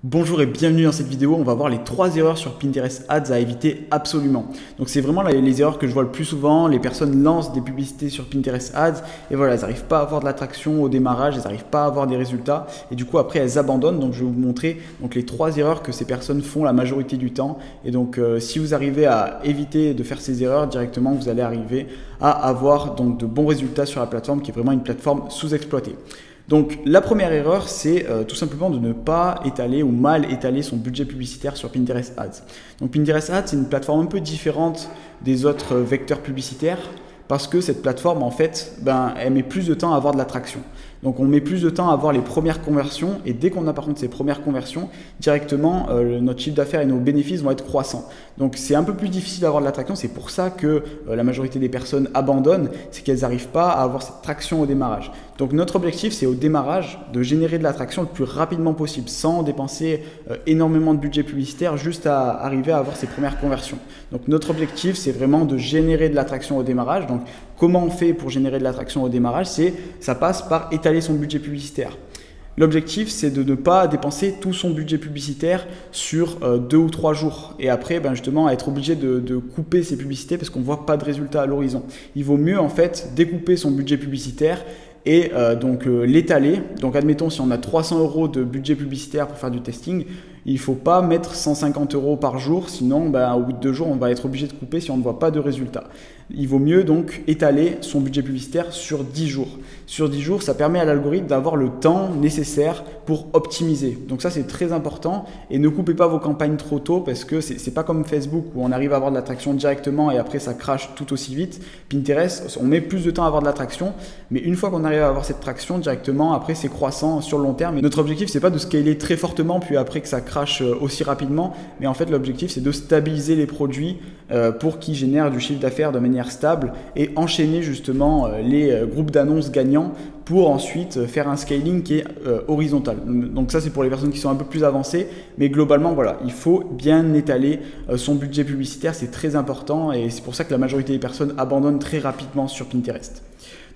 Bonjour et bienvenue dans cette vidéo. On va voir les 3 erreurs sur Pinterest Ads à éviter absolument. Donc c'est vraiment les erreurs que je vois le plus souvent. Les personnes lancent des publicités sur Pinterest Ads et voilà, elles n'arrivent pas à avoir de l'attraction au démarrage, elles n'arrivent pas à avoir des résultats et du coup après elles abandonnent. Donc je vais vous montrer donc, les 3 erreurs que ces personnes font la majorité du temps. Et donc si vous arrivez à éviter de faire ces erreurs directement, vous allez arriver à avoir donc de bons résultats sur la plateforme qui est vraiment une plateforme sous-exploitée. Donc la première erreur, c'est tout simplement de ne pas étaler ou mal étaler son budget publicitaire sur Pinterest Ads. Donc Pinterest Ads, c'est une plateforme un peu différente des autres vecteurs publicitaires parce que cette plateforme, en fait, elle met plus de temps à avoir de l'attraction. Donc on met plus de temps à avoir les premières conversions et dès qu'on a par contre ces premières conversions, directement notre chiffre d'affaires et nos bénéfices vont être croissants. Donc c'est un peu plus difficile d'avoir de l'attraction, c'est pour ça que la majorité des personnes abandonnent, c'est qu'elles n'arrivent pas à avoir cette traction au démarrage. Donc notre objectif c'est au démarrage de générer de l'attraction le plus rapidement possible sans dépenser énormément de budget publicitaire juste à arriver à avoir ces premières conversions. Donc notre objectif c'est vraiment de générer de l'attraction au démarrage. Donc comment on fait pour générer de l'attraction au démarrage? Ça passe par étaler son budget publicitaire. L'objectif, c'est de ne pas dépenser tout son budget publicitaire sur 2 ou 3 jours et après, justement, être obligé de couper ses publicités parce qu'on ne voit pas de résultat à l'horizon. Il vaut mieux en fait découper son budget publicitaire et donc l'étaler. Donc admettons si on a 300 € de budget publicitaire pour faire du testing, il ne faut pas mettre 150 € par jour, sinon au bout de 2 jours on va être obligé de couper si on ne voit pas de résultat. Il vaut mieux donc étaler son budget publicitaire sur 10 jours. Sur 10 jours, ça permet à l'algorithme d'avoir le temps nécessaire pour optimiser. Donc ça c'est très important et ne coupez pas vos campagnes trop tôt parce que c'est pas comme Facebook où on arrive à avoir de l'attraction directement et après ça crache tout aussi vite. Pinterest, on met plus de temps à avoir de l'attraction, mais une fois qu'on arrive à avoir cette traction directement, après c'est croissant sur le long terme. Et notre objectif c'est pas de scaler très fortement puis après que ça crache aussi rapidement, mais en fait l'objectif c'est de stabiliser les produits pour qu'ils génèrent du chiffre d'affaires de manière stable et enchaîner justement les groupes d'annonces gagnants pour ensuite faire un scaling qui est horizontal. Donc ça c'est pour les personnes qui sont un peu plus avancées, mais globalement voilà, il faut bien étaler son budget publicitaire, c'est très important et c'est pour ça que la majorité des personnes abandonnent très rapidement sur Pinterest.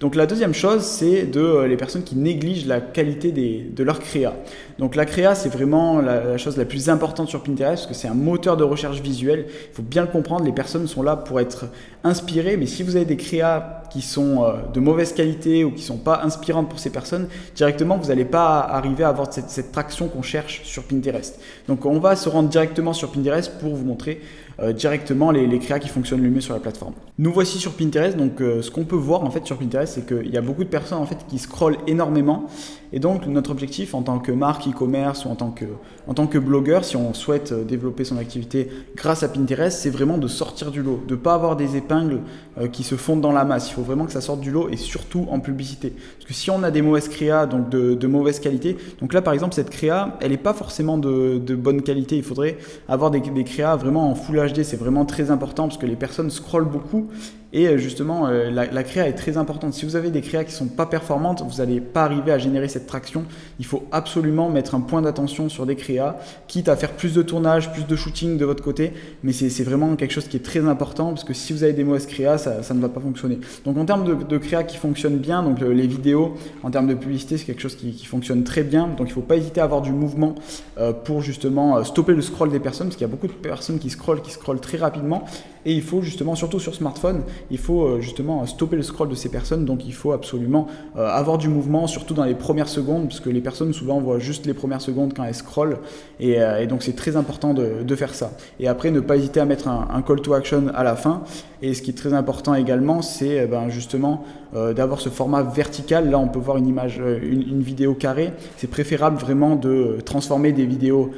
Donc la deuxième chose, c'est les personnes qui négligent la qualité de leur créa. Donc la créa, c'est vraiment la chose la plus importante sur Pinterest parce que c'est un moteur de recherche visuelle. Il faut bien le comprendre, les personnes sont là pour être inspirées, mais si vous avez des créas qui sont de mauvaise qualité ou qui ne sont pas inspirantes pour ces personnes, directement, vous n'allez pas arriver à avoir cette traction qu'on cherche sur Pinterest. Donc on va se rendre directement sur Pinterest pour vous montrer directement les créas qui fonctionnent le mieux sur la plateforme. Nous voici sur Pinterest, donc ce qu'on peut voir en fait sur Pinterest, c'est qu'il y a beaucoup de personnes en fait qui scrollent énormément et donc notre objectif en tant que marque e-commerce ou en tant que blogueur, si on souhaite développer son activité grâce à Pinterest, c'est vraiment de sortir du lot, de ne pas avoir des épingles qui se fondent dans la masse. Il faut vraiment que ça sorte du lot et surtout en publicité. Parce que si on a des mauvaises créas, donc de mauvaise qualité, donc là par exemple cette créa, elle n'est pas forcément de bonne qualité, il faudrait avoir des créas vraiment en Full HD, c'est vraiment très important parce que les personnes scrollent beaucoup et justement la créa est très importante. Si vous avez des créas qui ne sont pas performantes, vous n'allez pas arriver à générer cette traction. Il faut absolument mettre un point d'attention sur des créas, quitte à faire plus de tournage, plus de shooting de votre côté, mais c'est vraiment quelque chose qui est très important parce que si vous avez des mauvaises créas, ça ne va pas fonctionner. Donc en termes de créa qui fonctionne bien, donc les vidéos en termes de publicité, c'est quelque chose qui fonctionne très bien. Donc il ne faut pas hésiter à avoir du mouvement pour justement stopper le scroll des personnes parce qu'il y a beaucoup de personnes qui scrollent très rapidement et il faut justement, surtout sur smartphone, il faut justement stopper le scroll de ces personnes. Donc il faut absolument avoir du mouvement, surtout dans les premières secondes, parce que les personnes souvent voient juste les premières secondes quand elles scrollent et donc c'est très important de faire ça. Et après ne pas hésiter à mettre un call to action à la fin. Et ce qui est très important également, c'est justement d'avoir ce format vertical. Là on peut voir une image, une vidéo carrée. C'est préférable vraiment de transformer des vidéos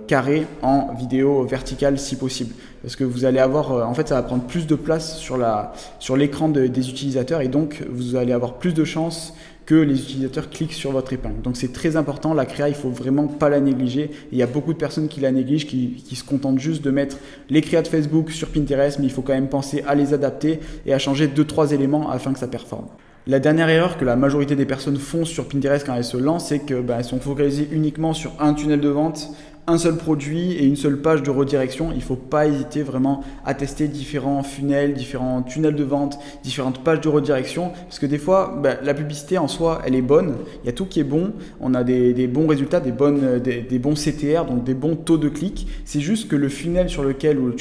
carrées en vidéos verticales si possible, parce que vous allez avoir en fait ça va prendre plus de place sur l'écran des utilisateurs et donc vous allez avoir plus de chances que les utilisateurs cliquent sur votre épingle. Donc c'est très important, la créa il faut vraiment pas la négliger. Et il y a beaucoup de personnes qui la négligent, qui se contentent juste de mettre les créas de Facebook sur Pinterest, mais il faut quand même penser à les adapter et à changer 2-3 éléments afin que ça performe. La dernière erreur que la majorité des personnes font sur Pinterest quand elles se lancent, c'est qu'elles sont focalisées uniquement sur un tunnel de vente, un seul produit et une seule page de redirection. Il ne faut pas hésiter vraiment à tester différents funnels, différents tunnels de vente, différentes pages de redirection, parce que des fois, la publicité en soi, elle est bonne, il y a tout qui est bon, on a des bons résultats, des bons CTR, donc des bons taux de clic. C'est juste que le funnel sur lequel, ou le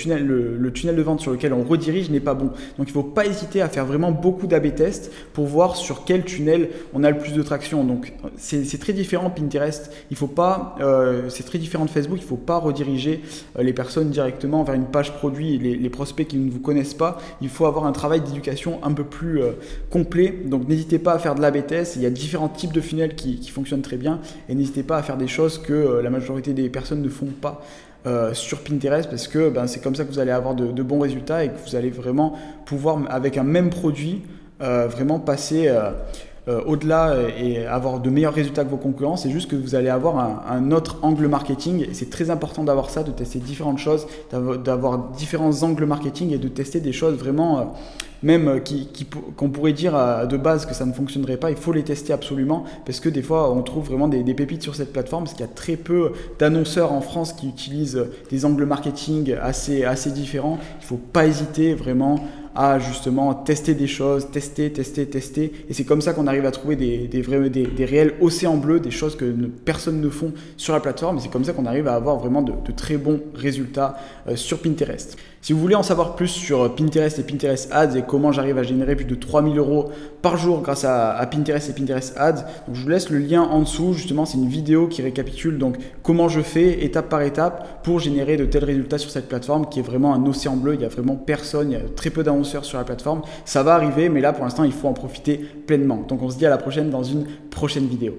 tunnel de vente sur lequel on redirige n'est pas bon. Donc il ne faut pas hésiter à faire vraiment beaucoup d'A/B tests pour voir sur quel tunnel on a le plus de traction. Donc c'est très différent Pinterest, il faut pas, c'est très différent de Facebook, il ne faut pas rediriger les personnes directement vers une page produit, les prospects qui ne vous connaissent pas. Il faut avoir un travail d'éducation un peu plus complet. Donc n'hésitez pas à faire de l'A/B test, il y a différents types de funnels qui fonctionnent très bien, et n'hésitez pas à faire des choses que la majorité des personnes ne font pas sur Pinterest, parce que c'est comme ça que vous allez avoir de bons résultats et que vous allez vraiment pouvoir, avec un même produit, vraiment passer au-delà et avoir de meilleurs résultats que vos concurrents. C'est juste que vous allez avoir un autre angle marketing, et c'est très important d'avoir ça, de tester différentes choses, d'avoir différents angles marketing et de tester des choses vraiment même qu'on pourrait dire de base que ça ne fonctionnerait pas. Il faut les tester absolument, parce que des fois on trouve vraiment des pépites sur cette plateforme, parce qu'il y a très peu d'annonceurs en France qui utilisent des angles marketing assez différents. Il ne faut pas hésiter vraiment à justement tester des choses, tester, et c'est comme ça qu'on arrive à trouver des réels océans bleus, des choses que personne ne font sur la plateforme, et c'est comme ça qu'on arrive à avoir vraiment de très bons résultats sur Pinterest. Si vous voulez en savoir plus sur Pinterest et Pinterest Ads et comment j'arrive à générer plus de 3000 € par jour grâce à Pinterest et Pinterest Ads, donc je vous laisse le lien en dessous. Justement, c'est une vidéo qui récapitule donc comment je fais étape par étape pour générer de tels résultats sur cette plateforme qui est vraiment un océan bleu. Il y a vraiment personne, il y a très peu d'annonceurs sur la plateforme. Ça va arriver, mais là pour l'instant il faut en profiter pleinement. Donc on se dit à la prochaine dans une prochaine vidéo.